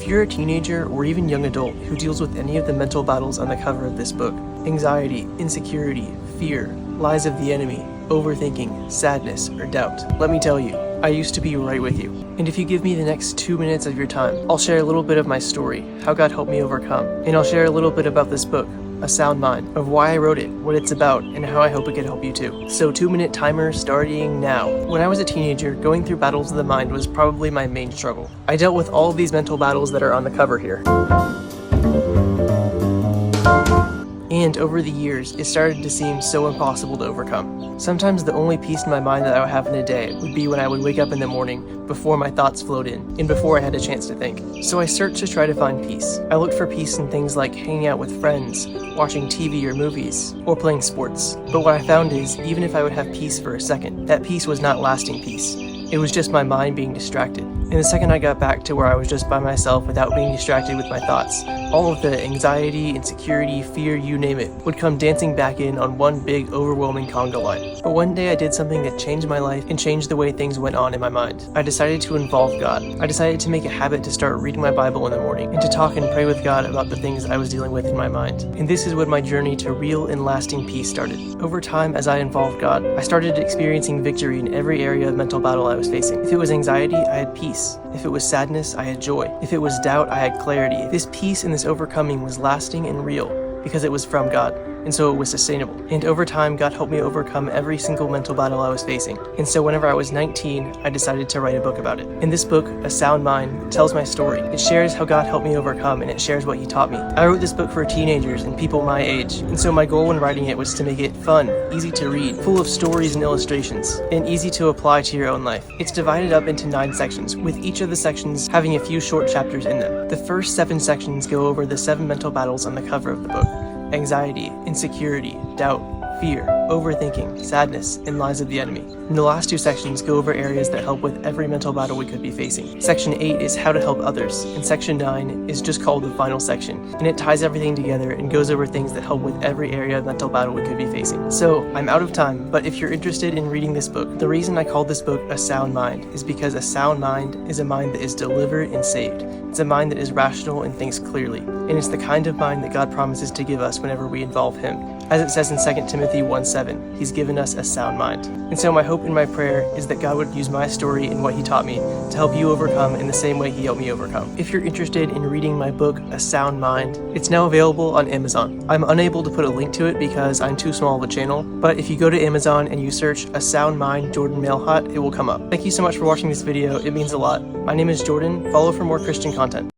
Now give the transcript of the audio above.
If you're a teenager or even young adult who deals with any of the mental battles on the cover of this book, anxiety, insecurity, fear, lies of the enemy, overthinking, sadness, or doubt, let me tell you, I used to be right with you. And if you give me the next 2 minutes of your time, I'll share a little bit of my story, how God helped me overcome, and I'll share a little bit about this book, A Sound Mind, of why I wrote it, what it's about, and how I hope it could help you too. So 2-minute timer starting now. When I was a teenager, going through battles of the mind was probably my main struggle. I dealt with all of these mental battles that are on the cover here. And over the years, it started to seem so impossible to overcome. Sometimes the only peace in my mind that I would have in a day would be when I would wake up in the morning, before my thoughts flowed in, and before I had a chance to think. So I searched to try to find peace. I looked for peace in things like hanging out with friends, watching TV or movies, or playing sports. But what I found is, even if I would have peace for a second, that peace was not lasting peace. It was just my mind being distracted. And the second I got back to where I was just by myself without being distracted with my thoughts, all of the anxiety, insecurity, fear, you name it, would come dancing back in on one big, overwhelming conga line. But one day I did something that changed my life and changed the way things went on in my mind. I decided to involve God. I decided to make a habit to start reading my Bible in the morning and to talk and pray with God about the things I was dealing with in my mind. And this is when my journey to real and lasting peace started. Over time, as I involved God, I started experiencing victory in every area of mental battle I was facing. If it was anxiety, I had peace. If it was sadness, I had joy. If it was doubt, I had clarity. This peace and this overcoming was lasting and real because it was from God, and so it was sustainable. And over time, God helped me overcome every single mental battle I was facing. And so whenever I was 19, I decided to write a book about it. In this book, A Sound Mind, tells my story. It shares how God helped me overcome, and it shares what He taught me. I wrote this book for teenagers and people my age, and so my goal when writing it was to make it fun, easy to read, full of stories and illustrations, and easy to apply to your own life. It's divided up into 9 sections, with each of the sections having a few short chapters in them. The first 7 sections go over the 7 mental battles on the cover of the book: anxiety, insecurity, doubt, fear, overthinking, sadness, and lies of the enemy. And the last 2 sections go over areas that help with every mental battle we could be facing. Section 8 is how to help others, and Section 9 is just called the final section, and it ties everything together and goes over things that help with every area of mental battle we could be facing. So, I'm out of time, but if you're interested in reading this book, the reason I called this book A Sound Mind is because a sound mind is a mind that is delivered and saved. It's a mind that is rational and thinks clearly, and it's the kind of mind that God promises to give us whenever we involve Him. As it says in 2 Timothy 1:7, He's given us a sound mind. And so my hope and my prayer is that God would use my story and what He taught me to help you overcome in the same way He helped me overcome. If you're interested in reading my book, A Sound Mind, it's now available on Amazon. I'm unable to put a link to it because I'm too small of a channel, but if you go to Amazon and you search A Sound Mind Jordan Mailhot, it will come up. Thank you so much for watching this video, it means a lot. My name is Jordan, follow for more Christian content.